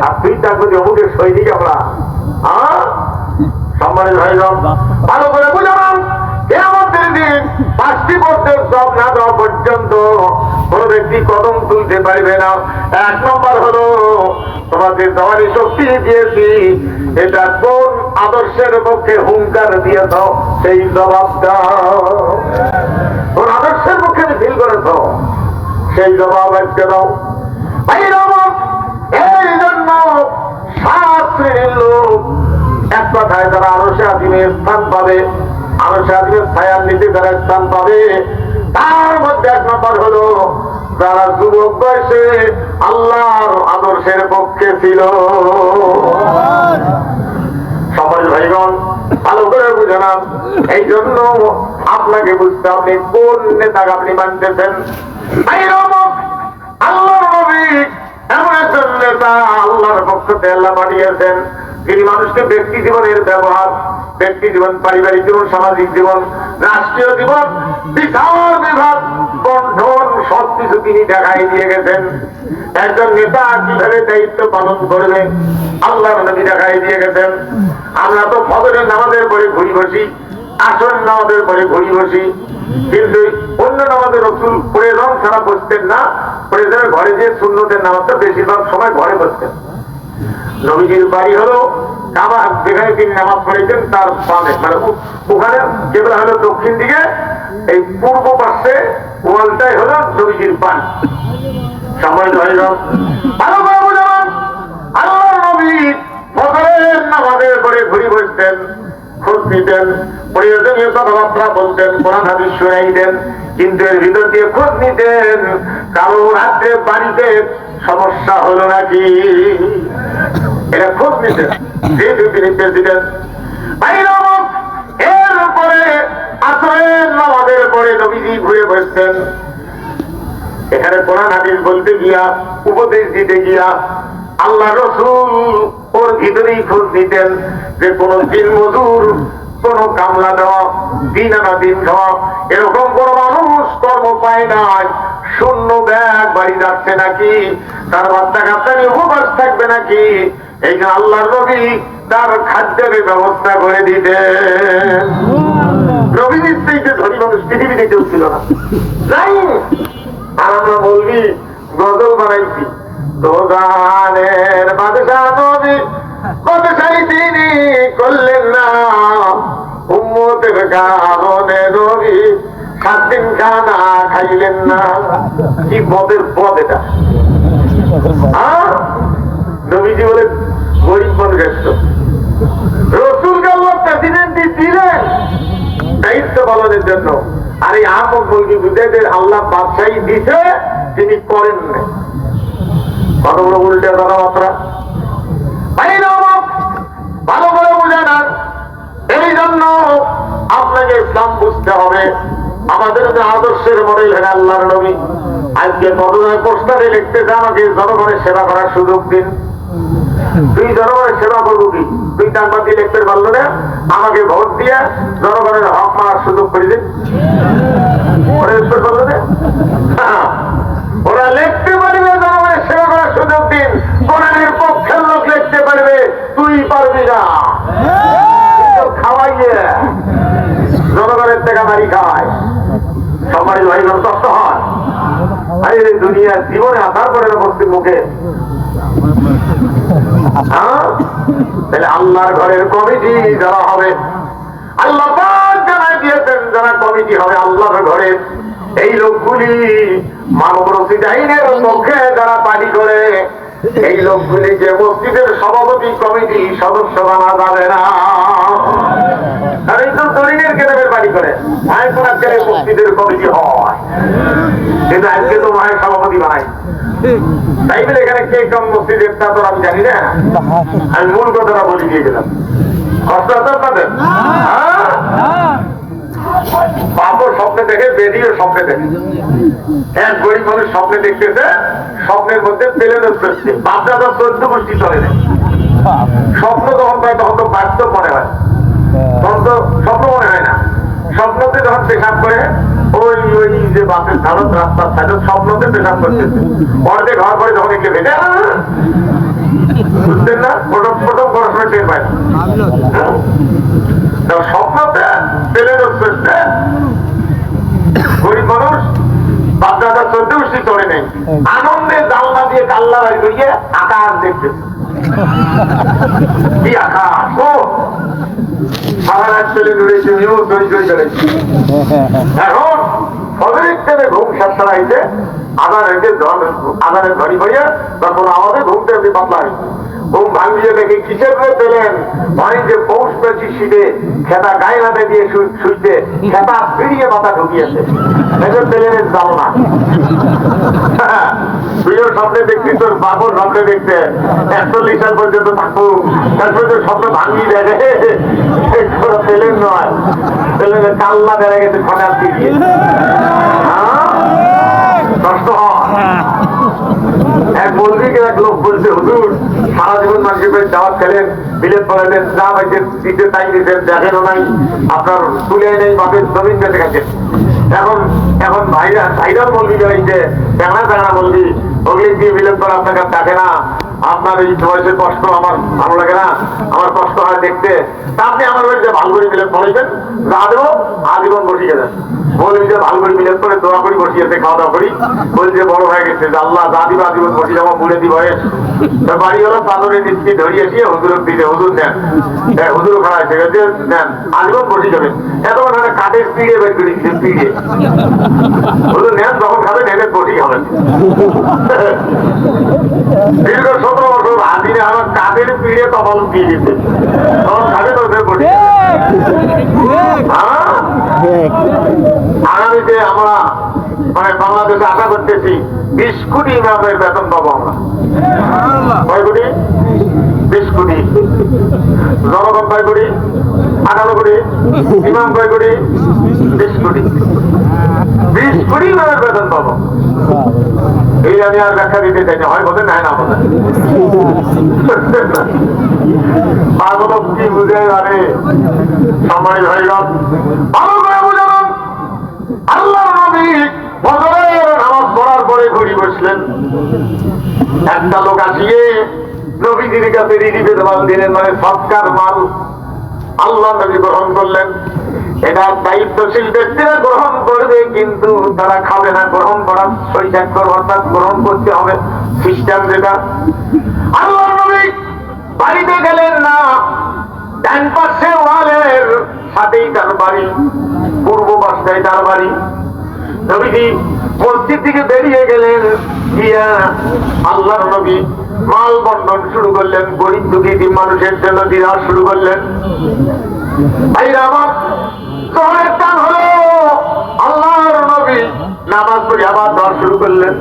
আর তুই থাকবো যে অমুকের সৈনিক আমরা। সম্মানিত ভাইগণ, ভালো করে বুঝালাম, কিয়ামতের দিন 5টি পর্যায়ে সব না দেওয়া পর্যন্ত কোন ব্যক্তি কদম তুলতে পারবে না। 1 নম্বর হলো তোমাদের দেওয়ারি শক্তি দিয়েছি, এটা কোন আদর্শের পক্ষে হুঙ্কার দিয়েছ সেই জবাব দাও। কোন আদর্শের পক্ষে ফিল করেছ সেই জবাব আজকে দাও। এই জন্য 7 শ্রেণীর লোক এক কথায় যারা আরশে আজিমের স্থান পাবে, আরশে আজিমের ছায়ার নিচে যারা স্থান পাবে, তার মধ্যে 1 নম্বর হলো যারা যুবক বয়সে আল্লাহর আদর্শের পক্ষে ছিল। সমাজ ভাইগণ, ভালো করে বুঝে না। এই জন্য আপনাকে বুঝতে আপনি কোন নেতাকে আপনি মানতেছেন। আল্লাহর নবী এমন একজন নেতা আল্লাহর পক্ষ থেকে আল্লাহ পাঠিয়েছেন, তিনি মানুষকে ব্যক্তি জীবনের ব্যবহার, ব্যক্তি জীবন, পারিবারিক জীবন, সামাজিক জীবন, রাষ্ট্রীয় জীবন, বিচার বিভাগ, বন্ধন সবকিছু তিনি দেখাই দিয়ে গেছেন। একজন নেতা কিভাবে দায়িত্ব পালন করবে আল্লাহর নবী দেখাই দিয়ে গেছেন। আমরা তো ফজরের নামাজের পরে ঘুরি বসি, আসর নামাজের পরে ঘুরি বসি, কিন্তু অন্য নামাজের রসুল প্রয়োজন ছাড়া বসতেন না। প্রয়োজনের ঘরে যে সুন্নতের নামাজটা বেশিরভাগ সময় ঘরে বসতেন। নবীজির বাড়ি হলো কাবা, যেখানে তিনি নামাজ পড়েছেন তার বামে, মানে ওখানে যেগুলো হলো দক্ষিণ দিকে, এই পূর্ব পাশে ওয়ালটাই হলো নবীজির পান। সম্মানিত ভাইগণ, ভালো করে বুঝলাম, আল্লাহর নবী ফজরের নামাজের পরে ঘুরি বসতেন, খোঁজ নিতেন, প্রয়োজনীয় কথাবার্তা বলতেন, কোরআন হাদিস শুনাইতেন, কিন্তু এর ভিতর দিয়ে খোঁজ নিতেন কারো রাত্রে বাড়িতে সমস্যা হলো নাকি, এটা খোঁজ নিতেন। যেহেতু তিনি প্রেসিডেন্ট, এরপরে আসরের নামাজের পরে নবীজি ঘুরে বসতেন। এখানে কোরআন হাদিস বলতে গিয়া, উপদেশ দিতে গিয়া আল্লাহ রসুল ওর ভিতরেই খোঁজ নিতেন যে কোন দিন মজুর, কোন কামলা দেওয়া, দিন আনা দিন খাওয়া, এরকম কোন মানুষ কর্ম পায় নাই, শূন্য ব্যাগ বাড়ি যাচ্ছে নাকি, তার বাচ্চা কাচ্চা নিয়ে উপবাস থাকবে নাকি। এই যে আল্লাহর নবী তার খাদ্যের ব্যবস্থা করে দিতেন। নবী নিশ্চয়ই ধনী মানুষ পৃথিবীতে কেউ ছিল না, নাই। আর আমরা বলবি গজল বানাইছি, তো গানের বাদশাহ নবী বাদশাহী তিনি করলেন না, উম্মতের কারণে নবী 7 দিন খানা খাইলেন না। কি পদের পদ এটা! নবীজি বলে গরিব মানুষ একশো, রসুলকে আল্লাহ প্রেসিডেন্ট দিলেন দায়িত্ব পালনের জন্য, আর এই আপন বলকি বুঝাইতে আল্লাহ বাদশাহী দিছে, তিনি করেন না। কতগুলো উল্টে কথাবার্তা ভালো করে বুঝে না। এই জন্য আপনাকে ইসলাম বুঝতে হবে। আমাদের যে আদর্শের মডেল হয় আল্লাহর নবী। আজকে কতজনের পোস্টারে লিখতেছে আমাকে জনগণের সেবা করার সুযোগ দিন। তুই জনগণের সেবা করবো কি? তুই টাকা দিয়ে লিখতে পারলো না, আমাকে ভোট দিয়ে জনগণের হক মারার সুযোগ করে দিন। ওরা লিখতে পারবে জনগণের সেবা করার সুযোগ দিন, কোরআনের পক্ষের লোক লিখতে পারবে, তুই পারবি না। খাওয়াইয়ে জনগণের টাকা মারি খাওয়ায়। সম্মানিত ভাই কষ্ট হয়। দুনিয়া জীবনে আসার পরে বস্তির মুখে তাহলে আল্লাহর ঘরের কমিটি যারা হবে, আল্লাহ পাক জানাই দিয়েছেন যারা কমিটি হবে আল্লাহর ঘরের, এই লোকগুলি মানব রশিদ আইনের পক্ষে যারা পার্টি করে, এই লোকগুলি যে মসজিদের সভাপতি কমিটি সদস্য বানা যাবে না। আর এই তো দলিলের কেতাবের বাড়ি করে মসজিদের কমিটি হয়, কিন্তু আজকে তো মায়ের সভাপতি বানাই। তাই বলে এখানে কে কম মসজিদের তা তো আমি জানি না, আমি মূল কথাটা বলে দিয়ে গেলাম। কষ্ট আছে আপনাদের? বাপর স্বপ্নে দেখে, বেরিয়ে স্বপ্নে দেখে, এক গরিব মানুষ স্বপ্নে দেখতেছে, স্বপ্নের মধ্যে পেলে ফেলছে, বাপ দাদা 14 গোষ্ঠী চলে যায়। স্বপ্ন যখন পায় তখন তো বাস্তব মনে হয়, তখন তো স্বপ্ন মনে হয় না। স্বপ্নতে যখন পেশাব করে, ওই ওই যে বাসের ধারণ রাস্তার সাইডে স্বপ্নতে পেশাব করতেছে, পরে ঘর করে যখন এগুলো ভেজে বুঝতেন না, প্রথম প্রথম পড়াশোনা টের পায় না। স্বপ্নতে পেলে ফেলছে গরিব মানুষ, বাপ দাদা 14 গোষ্ঠী চলে নেই, আনন্দে জানলা দিয়ে কাল্লা বাড়ি করিয়ে আকাশ দেখতেছে। কি আকাশ! ও সারা রাত চলে দৌড়েছে, এখন ফজরের টাইমে ঘুম সাতটা হইতে আধারের ঘড়ি হইয়া তখন আমাদের ঘুমতে এমনি পাতলা হয়েছে। ঘুম ভাঙিয়ে দেখে কিসের করে পেলেন, মানে যে পৌষ পেয়েছি শীতে খেতা গায়ে হাতে দিয়ে শুইতে খেতা ফিরিয়ে মাথা ঢুকিয়েছে, পেলেন যাবো না। তুইও স্বপ্নে দেখছিস, তোর বাবুর স্বপ্নে দেখতে 41 সাল পর্যন্ত থাকুক, তারপরে তোর স্বপ্ন ভাঙিয়ে দেখে পেলেন নয়, পেলেন কাল্লা বেড়ে গেছে খনার দিকে। কষ্ট হয়। এক মন্দিরকে এক লোক বলছে, হুজুর সারা জীবন মানুষের দাওয়াত খেলেন, বিলেত পড়ালেন, যা পাইছে দিতে তাই দিতেন, দেখেনও নাই, আপনার তুলে নেই, বাপের জমিন বেঁচে গেছে। এখন ভাইরাল মন্দির হয়েছে, প্যাংড়া মন্দির, ওগুলি দিয়ে বিলেত পড়া আপনাকে দেখে না, আপনার এই বয়সের কষ্ট আমার ভালো লাগে না, আমার কষ্ট হয় দেখতে। তা আপনি আমার বাড়িতে ভালো করে বিলেত পড়েছেন, যা দেবো আজীবন বসিয়ে দেন। বলি যে ভালো করে বিলেত করে দোয়া করি, বসিয়েছে খাওয়া দাওয়া করি, বলি যে বড় হয়ে গেছে, আল্লাহ যা দিবা আজীবন বসিয়ে যাবো, বলে দি বয়স। বাড়ি হলো চাদরের নিচ্ছি ধরিয়ে এসে হুজুর দিতে, হুজুর নেন, হুজুর খাওয়া হয়েছে নেন, আজীবন বসিয়ে যাবেন। এতক্ষণ কাঠের পিড়ে বের করি, পিড়ে হুজুর নেন, যখন খাবেন এনে বসি খাবেন। দীর্ঘ 17 বছর আদিনে আমার কাঠের পিড়ে তখন দিয়ে দিতে, তখন খাবে তো বসি। আগামীতে আমরা মানে বাংলাদেশে আশা করতেছি 20 কোটি ইমামের বেতন পাবো আমরা। কয় কোটি? 20 কোটি। জনগণ কয় কোটি? 18 কোটি। ইমাম কয় কোটি? 20 কোটি। 20 কোটি ইমামের বেতন পাবো। এই আমি আর ব্যাখ্যা দিতে চাই না, হয় বলেন না, না বলেন পাগল কি বুঝে জানে সময় হয়ে গেল। ভালো করে বুঝালাম, আল্লাহ নবী ফজরের নামাজ পড়ার পরে ঘুরি বসলেন, একটা লোক আসিয়ে নবীজির কাছে রিজিকের মাল দিলেন, মানে সৎকার মাল। আল্লাহ নবী গ্রহণ করলেন। এটা দায়িত্বশীল ব্যক্তিরা গ্রহণ করবে, কিন্তু তারা খাবে না, গ্রহণ করার পরিত্যাগ করবে, অর্থাৎ গ্রহণ করতে হবে সিস্টেম যেটা। আল্লাহ নবী বাড়িতে গেলেন না, ডান পাশে ওয়ালের সাথেই তার বাড়ি, পূর্ব পাশটাই তার বাড়ি। নবীজি মসজিদ থেকে বেরিয়ে গেলেন, গিয়া আল্লাহর নবী মাল বন্টন শুরু করলেন, গরিব দুঃখী মানুষের জন্য দেওয়া শুরু করলেন। ভাইরা আমার, জোহরের টান হলো, আল্লাহর নবী নামাজ পড়ে আবার দেওয়া শুরু করলেন।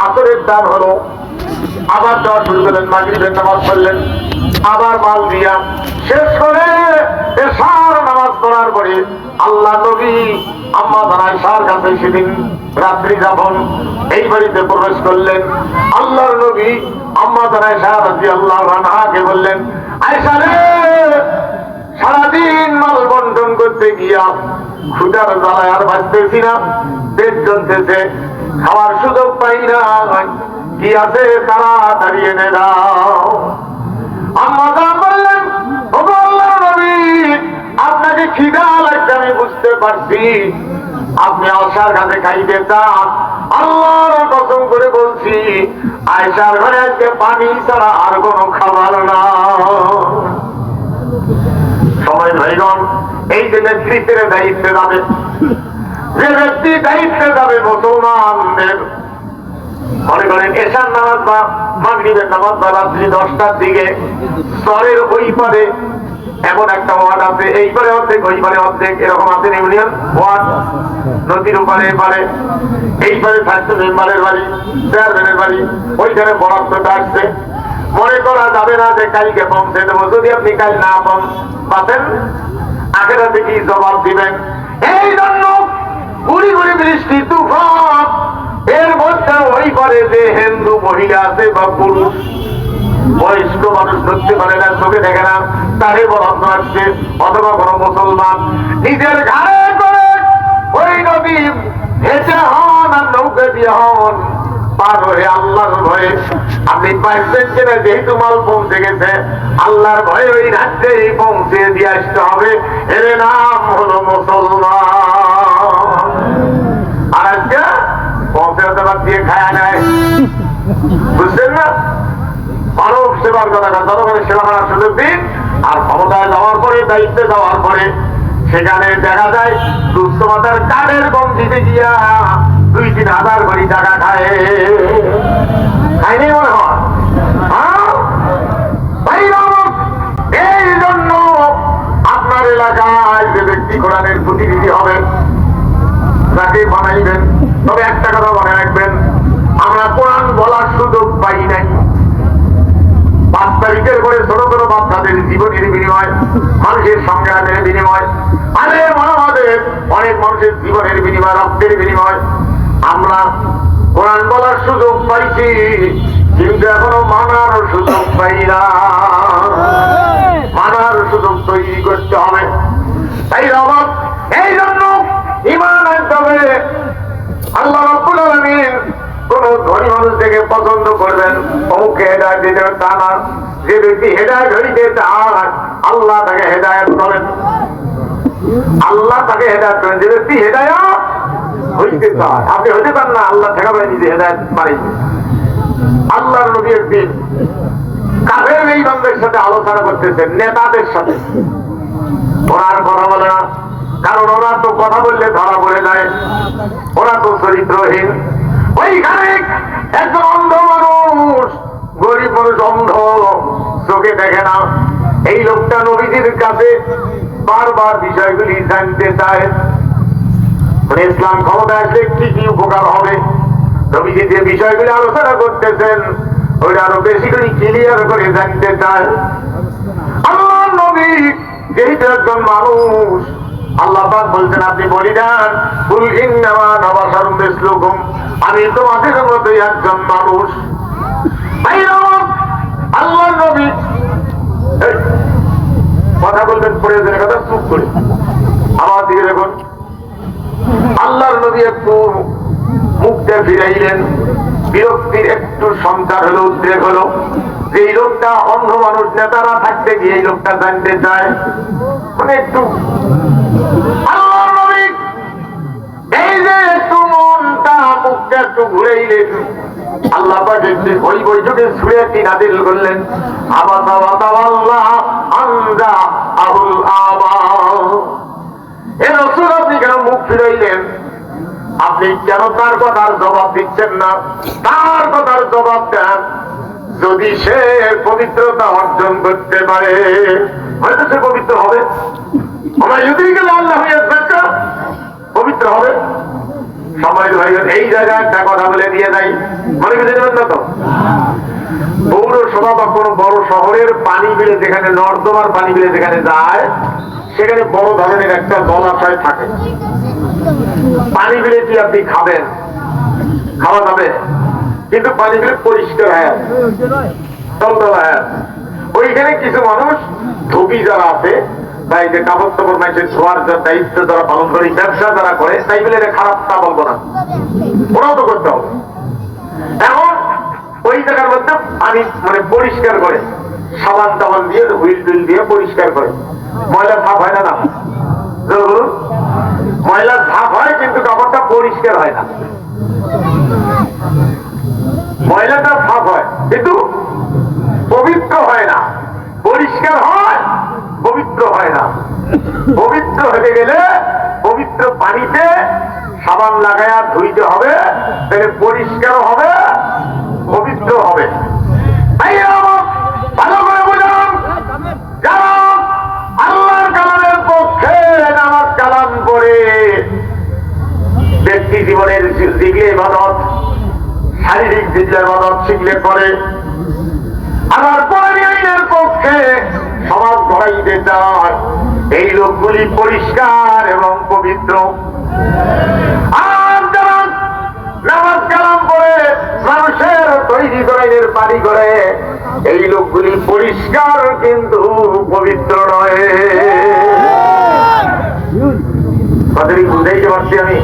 আসরের টান হলো, আবার দেওয়া শুরু করলেন। মাগরিবের নামাজ পড়লেন, আবার মাল দিয়া শেষ করে এশার নামাজ পড়ার পরে আল্লাহ নবী আম্মা আয়েশার কাছে সেদিন রাত্রি যখন এই বাড়িতে প্রবেশ করলেন, আল্লাহর নবী আম্মা আয়েশা রাদিয়াল্লাহু আনহাকে বললেন, আয়েশা রে, সারাদিন মাল বন্টন করতে গিয়া ক্ষুধার জ্বালায় আর বাঁচতেছি না, পেট জ্বলতেছে, খাওয়ার সুযোগ পাই না, কি আছে তাড়াতাড়ি এনে দাও। আম্মা বললেন, ওগো আল্লাহর নবী, আপনাকে খিদা লাগছে আমি বুঝতে পারছি, আপনি আয়সার কাছে খাইতে চান, আল্লাহর কসম করে বলছি আয়সার ঘরে আজকে পানি ছাড়া আর কোনো খাবার না। সবাই ভাইগণ, এই যে নেতৃত্বের দায়িত্বে যাবে, যে ব্যক্তি দায়িত্বে যাবে মুসলমানদের, মনে করেন এশার নামাজ বা মাগরিবের নামাজ বা রাত্রি 10টার দিকে স্তরের ওই পারে এমন একটা ওয়ার্ড আছে, এই পারে অর্ধেক ওই পারে অর্ধেক, এরকম আছে ইউনিয়ন ওয়ার্ড, নদীর ওপারে পারে, এই পারে থাকছে মেম্বারের বাড়ি, চেয়ারম্যানের বাড়ি, ওইখানে বরাদ্দটা আসছে। মনে করা যাবে না যে কালকে পৌঁছে দেবো, যদি আপনি কাল না পাচ্ছেন আখেরাতে কি জবাব দিবেন? এই জন্য গুড়ি গুড়ি বৃষ্টি তুফান এর মধ্যে ওই পারে যে হিন্দু মহিলা আছে বা পুরুষ, বয়স্ক মানুষ ধরতে পারে না, চোখে দেখে না, তারে বরাদ্দ আসছে, অথবা কোন মুসলমান নিজের ঘাড়ে করে ওই নদী হেঁটে হন আর নৌকা দিয়ে হন পার হয়ে আল্লাহর ভয়ে আপনি পাইছেন কিনা, যেহেতু মাল পৌঁছে গেছে আল্লাহর ভয়ে ওই রাজ্যে পৌঁছে দিয়ে আসতে হবে, এর নাম হলো মুসলমান। আর আজকে পৌঁছে দেবার দিয়ে খায়া নেয়, বুঝছেন না? মানব সেবার কথা, জনগণের সেবা করার সুযোগ দিন। আর ক্ষমতায় যাওয়ার পরে, দায়িত্বে যাওয়ার পরে সেখানে দেখা যায় দুস্থ মাতার কাঠের কম দিতে গিয়া 2-3 হাজার কোটি টাকা খায়, খাইনি মনে হয়। এই জন্য আপনার এলাকায় যে ব্যক্তি কোরআনের প্রতিনিধি হবেন তাকে বানাইবেন, তবে একটা কথা মনে রাখবেন, আমরা কোরআন বলার সুযোগ পাই নাই। 5 তারিখের পরে ছোট ছোট বাচ্চাদের জীবনের বিনিময়, মানুষের সংগ্রামের বিনিময়, আমাদের অনেক মানুষের জীবনের বিনিময়, রক্তের বিনিময় আমরা কোরআন বলার সুযোগ পাইছি, কিন্তু এখনো মানার সুযোগ পাই না। মানার সুযোগ তৈরি করতে হবে। তাই রব এই জন্য ঈমান আনতে হবে। আল্লাহ রাব্বুল আলামিন কোন ধনী মানুষ থেকে পছন্দ করবেন, ওকে হেদায়েত দিতে তা না। যে ব্যক্তি হেদায়েত হইতে চায় আল্লাহ তাকে হেদায়েত করেন, আল্লাহ তাকে হেদায়েত করেন। যে ব্যক্তি হেদায়েত হইতে চায়, আপনি হইতে পারেন না, আল্লাহ ঠেকাবেন, নিজে হেদায়েত পারেন। আল্লাহর নবী একদিন কাফের এই বান্দার সাথে আলোচনা করতেছেন, নেতাদের সাথে। ওরা আর কথা বলে না, কারণ ওরা তো কথা বললে ধরা পড়ে যায়, ওরা তো চরিত্রহীন। ওইখানে একজন অন্ধ মানুষ, গরিব মানুষ, অন্ধ, চোখে দেখে না, এই লোকটা নবীজির কাছে বারবার বিষয়গুলি জানতে চায়, ইসলাম ক্ষমতা আসলে কি কি উপকার হবে। নবীজি যে বিষয়গুলি আলোচনা করতেছেন ওইটা আরো বেশি করে ক্লিয়ার করে জানতে চায়। আল্লাহ নবী যেহেতু একজন মানুষ, আল্লাহ পাক বলছেন আপনি বলি দেন, কুল ইন্নামা আনা বাশারুম মিসলুকুম, আমি তোমাদের মতোই একজন মানুষ। আল্লাহ নবী কথা বলবেন প্রয়োজনের কথা চুপ করে, আমার দিকে দেখুন। আল্লাহর নবী একটু মুখটা ফিরাইলেন, বিরক্তির একটু সঞ্চার হলো, উদ্রেক হলো, যে এই লোকটা অন্ধ মানুষ, নেতারা থাকতে গিয়ে এই লোকটা জানতে চায়, মানে একটু আল্লাহর নবী এই যে একটু মনটা, মুখটা একটু ঘুরাইলেন। আল্লাহ পাক ওই বৈঠকে সূরা নাযিল করলেন, আবাসা ওয়া তাওয়াল্লা আনজা আহুল আমা। এ রাসূল, আপনি কেন মুখ ফিরাইলেন? আপনি কেন তার কথার জবাব দিচ্ছেন না? তার কথার জবাব দেন। যদি সে পবিত্রতা অর্জন করতে পারে হয়তো সে পবিত্র হবে, আমরা যদি গেলে আল্লাহ পবিত্র হবে। সবাই ভাই এই জায়গায় একটা কথা বলে দিয়ে যাই, মনে করে দেবেন না তো? পৌরসভা বা কোনো বড় শহরের পানি বিলে, যেখানে নর্দমার পানি বিলে যেখানে যায়, সেখানে বড় ধরনের একটা জলাশয় থাকে। পানি বিলে কি আপনি খাবেন? খাওয়া যাবে, কিন্তু পানি বিলে পরিষ্কার হয়, টলটলা হয়। ওইখানে কিছু মানুষ ধোবি যারা আছে, তাই যে কাপড় টাপড় মানুষের ধোয়ার দায়িত্ব যারা পালন করে, ব্যবসা যারা করে, তাই বলে খারাপ তা বলবো না, ওরাও তো করতে হবে। এখন ওই জায়গার মধ্যে পানি মানে পরিষ্কার করে, সাবান টাবান দিয়ে, হুইল টুইল দিয়ে পরিষ্কার করে, ময়লা সাফ হয় না? না, ময়লা সাফ হয়, কিন্তু থাকবে, ময়লাটা সাফ হয় কিন্তু পবিত্র হয় না, পরিষ্কার হয় পবিত্র হয় না। পবিত্র হতে গেলে পবিত্র পানিতে সাবান লাগায়া ধুইতে হবে, তাহলে পরিষ্কার হবে, পবিত্র হবে। ভালো করে বুঝলাম, যারা আল্লাহর কালামের পক্ষে নামাজ কালাম করে ব্যক্তি জীবনের দিকে ইবাদত, শারীরিক দিকে ইবাদত শিখলে করে, আবার কোরআনী আইনের পক্ষে সমাজ গড়াইতে চায়, এই লোকগুলি পরিষ্কার এবং পবিত্র। আর যারা নামাজ কালাম করে মানুষের তৈরি করাইনের পানি করে, এই লোকগুলি পরিষ্কার কিন্তু পবিত্র নয়। তাদেরই বুঝাইতে পারছি আমি,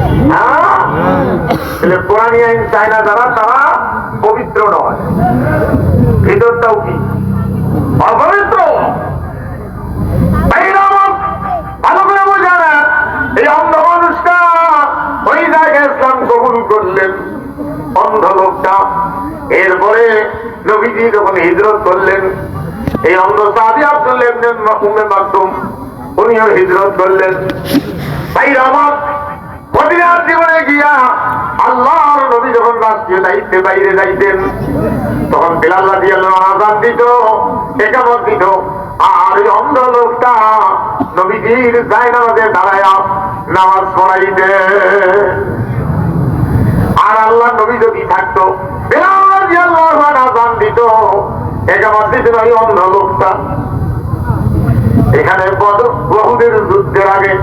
কোরআনী আইন চায় না যারা, তারা পবিত্র নয়। ভিতরটাও কি অপবিত্র? ভালো করে বোঝা না। এই অন্ধ মানুষটা ওই জায়গায় ইসলাম কবুল করলেন, অন্ধ লোকটা। এরপরে নবীজি যখন হিজরত করলেন, এই অন্ধ সাহাবী আব্দুল্লাহ ইবনে উম্মে মাকতুম উনিও হিজরত করলেন। ভাইরা আমার, মদিনার জীবনে গিয়া আল্লাহর নবী যখন রাষ্ট্রীয় দায়িত্বে বাইরে যাইতেন, তখন বিলাল রাদিয়াল্লাহু আনহু আযান দিত, ইকামত দিত, আর ওই অন্ধ লোকটা নবীজির জায়নামাজে দাঁড়ায়া নামাজ পড়াইতে। আর আল্লাহ নবী যদি থাকতো, বিলাল রাদিয়াল্লাহু আনহু আযান দিত, ইকামত দিত ওই অন্ধ লোকটা। এখানে বহুদের যুদ্ধের আগে,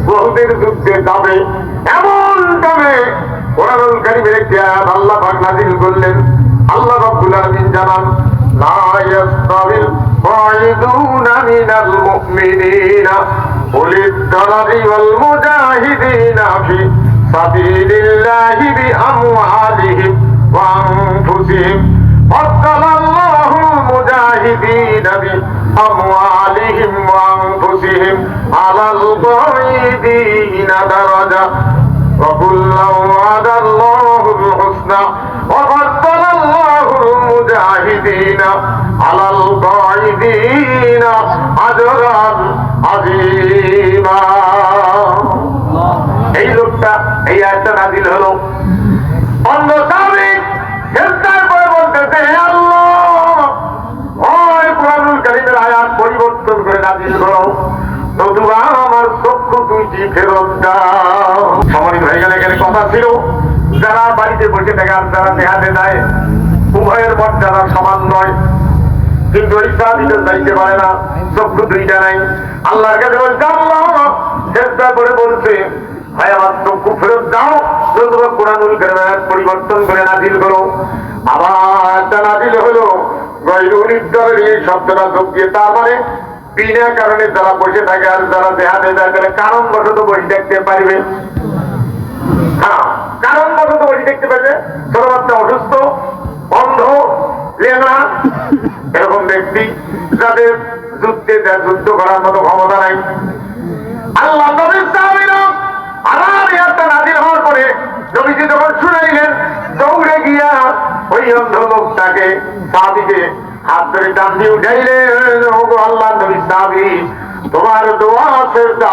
বহুদের যুদ্ধে যাবে, এমন যাবে কোরআনুল কারীমের একটি আয়াত আল্লাহ পাক নাযিল করলেন। আল্লাহ রাব্বুল আলামিন জানান, লা ইয়াসতাবিল কাঈদুনা মিনাল মুমিনিনা উলিদ দারারি ওয়াল মুজাহিদিনা ফি সাবিলিল্লাহি বিআমওয়ালিহিম ওয়া আনফুসিহিম ফাদ্দালাল্লাহুল মুজাহিদিনা বিআমওয়ালিহিম ওয়া আনফুসিহিম আলাল কাঈদিনা দারাজা وَكُلًّا وَعَدَ اللَّهُ الْحُسْنَى وَفَضَّلَ اللَّهُ الْمُجَاهِدِينَ عَلَى الْقَاعِدِينَ أَجْرًا عَظِيمًا। এই লোকটা, এই আয়াতটা নাযিল হলো, অন্ধ সাহাবী সিজদায় পড়ে বলতেছে, হে আল্লাহ, ওই কোরআনুল কারীমের আয়াত পরিবর্তন করে নাযিল করো, নতুবা আমার চক্ষু দুইটি ফেরত দাও। সম্মানিত হয়ে গেলে এখানে কথা ছিল, যারা বাড়িতে বসে থাকে আর যারা নেহাতে দেয়, উভয়ের মর্যাদা সমান নয়। কিন্তু ওই সাহাবী তো যাইতে পারে না, চক্ষু দুইটা নাই। আল্লাহর কাছে বলছে, আল্লাহ চেষ্টা করে বলছে, ভাই আমার চক্ষু ফেরত দাও, নতুবা কোরআনুল কারীমের আয়াত পরিবর্তন করে নাযিল করো। আবার তা নাযিল হলো, গায়রুল দাররি শব্দটা যোগ দিয়ে, তার মানে বিনা কারণে যারা বসে থাকে আর যারা দেহাতে যায়, তাহলে কারণ বশত বসে দেখতে পারবে। হ্যাঁ, কারণ বশত বসে দেখতে পারবে। ছোট বাচ্চা, অসুস্থ, অন্ধ, লেঙা, এরকম ব্যক্তি যাদের যুদ্ধ করার মতো ক্ষমতা নাই। আল্লাহ নবীর সাহাবীরা আবার ইয়াটা নাযিল হওয়ার পরে নবীজি যখন শুনাইলেন, দৌড়ে গিয়া ওই অন্ধ লোকটাকে, সাহাবীকে হাত ধরে টান দিয়ে উঠাইলেন, ওগো আল্লাহর নবী সাহাবী, তোমার দোয়া সেজদা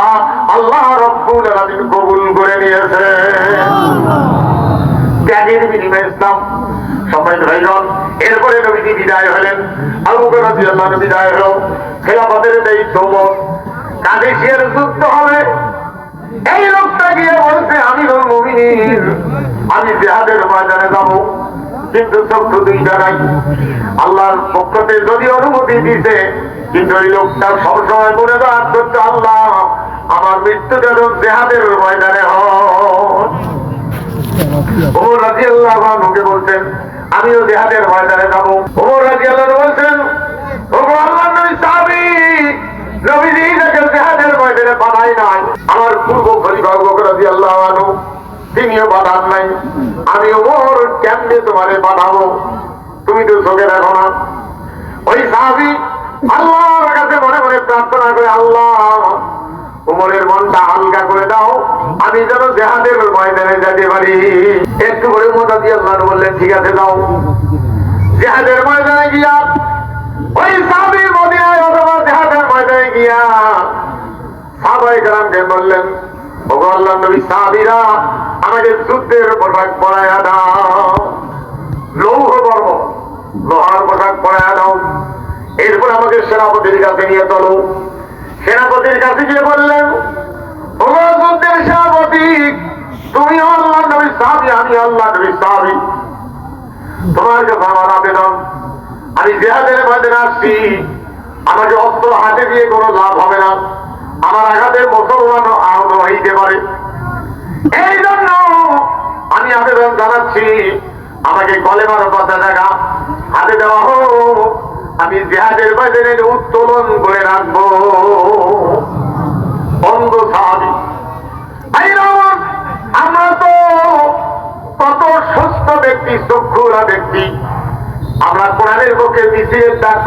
আল্লাহ রাব্বুল আলামিন কবুল করে নিয়েছে। ত্যাগের বিনিময়ে ইসলাম। সম্মানিত ভাইগণ, এরপরে নবীজি বিদায় হলেন, আবু বকর রাদিয়াল্লাহু আনহু বিদায় হলো, খেলাফতের দায়িত্ব কাদেসিয়ার যুদ্ধ হবে। এই লোকটা গিয়ে বলছে, আমিরুল মুমিনিন, আমি জিহাদের ময়দানে যাব, কিন্তু চক্ষু দুইটা নাই। আল্লাহর পক্ষ থেকে যদি অনুমতি দিতে, কিন্তু ওই লোকটা সবসময় মনে রাখ করছে, আল্লাহ আমার মৃত্যু যেন জিহাদের ময়দানে হয়। ওমর রাদিয়াল্লাহু আনহুকে বলছেন, আমিও জিহাদের ময়দানে যাব। ওমর রাদিয়াল্লাহু আনহু বলছেন, ওগো আল্লাহর নবী সাহাবী, নবীজি যাকে জিহাদের ময়দানে পাঠাই নাই, আমার পূর্ব খলিফা আবু বকর রাদিয়াল্লাহু আনহু তিনিও পাঠান নাই, আমি ওমর কেমনে তোমারে পাঠাবো? তুমি তো চোখে দেখো না। ওই সাহাবী আল্লাহর কাছে মনে মনে প্রার্থনা করে, আল্লাহ উমরের মনটা হালকা করে দাও, আমি যেন জিহাদের ময়দানে যেতে পারি। একটু করে মোটা দিয়ে আল্লাহ বললেন, ঠিক আছে যাও। জিহাদের ময়দানে গিয়া ওই সাহাবী মদিনায় অথবা জিহাদের ময়দানে গিয়া সাহাবায়ে কেরামকে বললেন, ওগো আল্লাহর নবী, সাহাবীরা আমাকে যুদ্ধের পোশাক পরাইয়া দাও, লৌহ বর্ম লোহার পোশাক পরাইয়া দাও। এরপর আমাকে সেনাপতির কাছে নিয়ে চলো। সেনাপতির কাছে গিয়ে বললেন, ওগো যুদ্ধের সেনাপতি, তুমি আল্লাহর নবীর সাহাবী, আমি আল্লাহর নবীর সাহাবী। তোমার কাছে আমার আবেদন, আমি জিহাদের ময়দানে আসছি, আমাকে অস্ত্র হাতে দিয়ে কোনো লাভ হবে না, আমার আঘাতে মুসলমান আহত হইতে পারে। এই জন্য আমি আবেদন জানাচ্ছি, আমাকে কলেমার পাতা জায়গা হাতে দেওয়া হোক, আমি জিহাদের ময়দানে উত্তোলন করে রাখবো। অন্ধ সাহাবী, আমরা তো কত সুস্থ ব্যক্তি, চক্ষুরা ব্যক্তি, আমরা কোরআনের পক্ষে মিছিলের ডাক